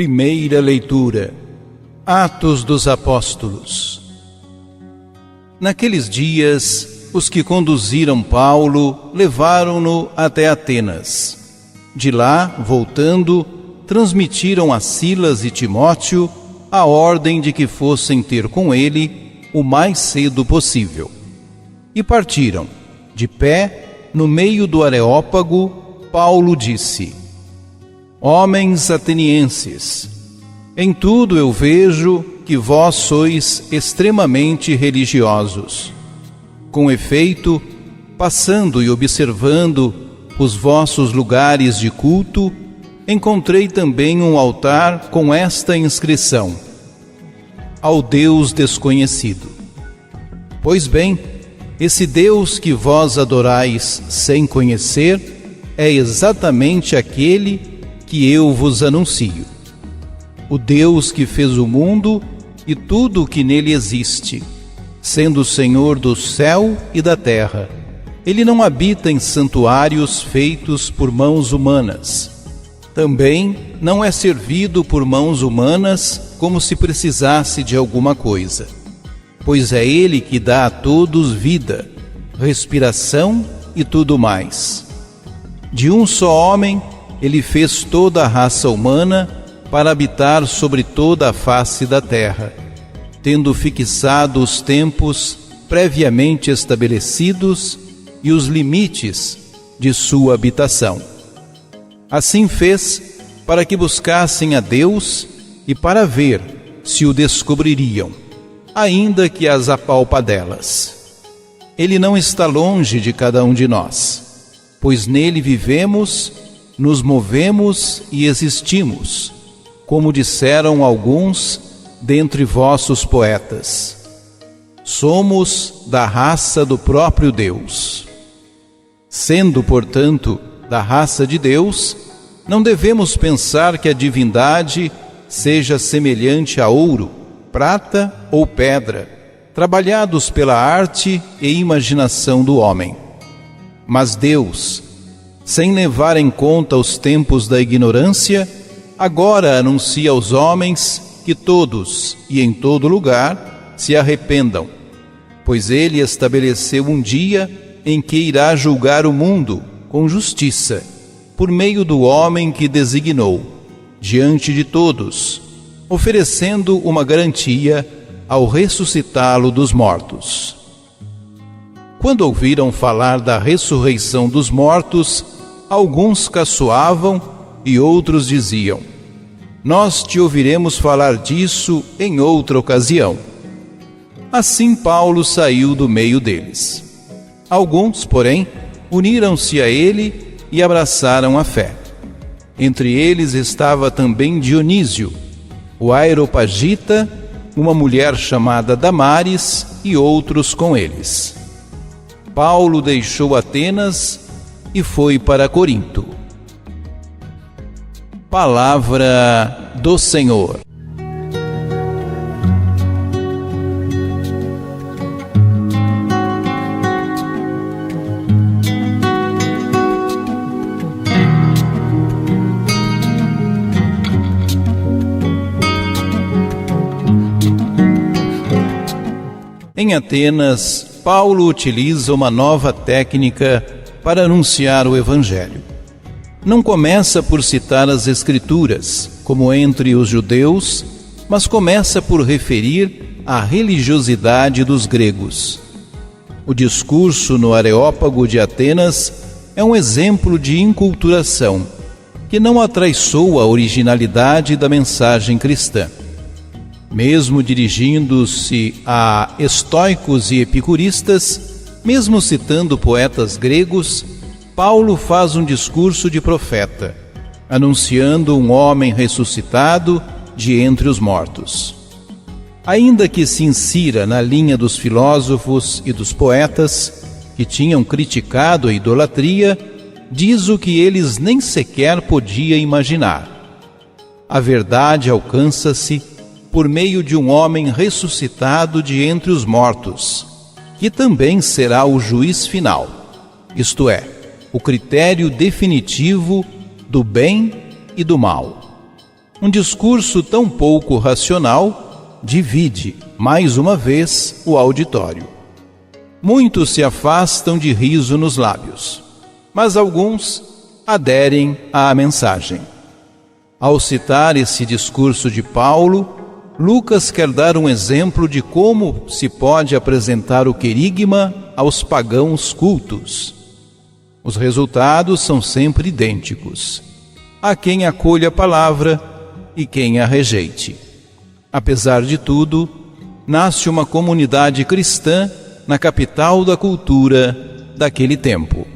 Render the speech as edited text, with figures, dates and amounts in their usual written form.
Primeira leitura. Atos dos Apóstolos. Naqueles dias, os que conduziram Paulo levaram-no até Atenas. De lá, voltando, transmitiram a Silas e Timóteo a ordem de que fossem ter com ele o mais cedo possível. E partiram. De pé, no meio do Areópago, Paulo disse: Homens atenienses, em tudo eu vejo que vós sois extremamente religiosos. Com efeito, passando e observando os vossos lugares de culto, encontrei também um altar com esta inscrição: Ao Deus desconhecido. Pois bem, esse Deus que vós adorais sem conhecer é exatamente aquele que eu vos anuncio. O Deus que fez o mundo e tudo o que nele existe, sendo o Senhor do céu e da terra. Ele não habita em santuários feitos por mãos humanas. Também não é servido por mãos humanas como se precisasse de alguma coisa, pois é Ele que dá a todos vida, respiração e tudo mais. De um só homem, Ele fez toda a raça humana para habitar sobre toda a face da terra, tendo fixado os tempos previamente estabelecidos e os limites de sua habitação. Assim fez para que buscassem a Deus e para ver se o descobririam, ainda que as apalpadelas. Ele não está longe de cada um de nós, pois nele vivemos, nos movemos e existimos, como disseram alguns dentre vossos poetas. Somos da raça do próprio Deus. Sendo, portanto, da raça de Deus, não devemos pensar que a divindade seja semelhante a ouro, prata ou pedra, trabalhados pela arte e imaginação do homem. Mas Deus, sem levar em conta os tempos da ignorância, agora anuncia aos homens que todos e em todo lugar se arrependam, pois Ele estabeleceu um dia em que irá julgar o mundo com justiça, por meio do homem que designou, diante de todos, oferecendo uma garantia ao ressuscitá-lo dos mortos. Quando ouviram falar da ressurreição dos mortos, alguns caçoavam e outros diziam: Nós te ouviremos falar disso em outra ocasião. Assim Paulo saiu do meio deles. Alguns, porém, uniram-se a ele e abraçaram a fé. Entre eles estava também Dionísio, o Areopagita, uma mulher chamada Damaris e outros com eles. Paulo deixou Atenas e foi para Corinto. Palavra do Senhor. Em Atenas, Paulo utiliza uma nova técnica para anunciar o Evangelho. Não começa por citar as Escrituras, como entre os judeus, mas começa por referir a religiosidade dos gregos. O discurso no Areópago de Atenas é um exemplo de inculturação, que não atraiçoa a originalidade da mensagem cristã. Mesmo dirigindo-se a estoicos e epicuristas, mesmo citando poetas gregos, Paulo faz um discurso de profeta, anunciando um homem ressuscitado de entre os mortos. Ainda que se insira na linha dos filósofos e dos poetas, que tinham criticado a idolatria, diz o que eles nem sequer podiam imaginar. A verdade alcança-se por meio de um homem ressuscitado de entre os mortos, que também será o juiz final, isto é, o critério definitivo do bem e do mal. Um discurso tão pouco racional divide, mais uma vez, o auditório. Muitos se afastam de riso nos lábios, mas alguns aderem à mensagem. Ao citar esse discurso de Paulo, Lucas quer dar um exemplo de como se pode apresentar o querigma aos pagãos cultos. Os resultados são sempre idênticos: há quem acolha a palavra e quem a rejeite. Apesar de tudo, nasce uma comunidade cristã na capital da cultura daquele tempo.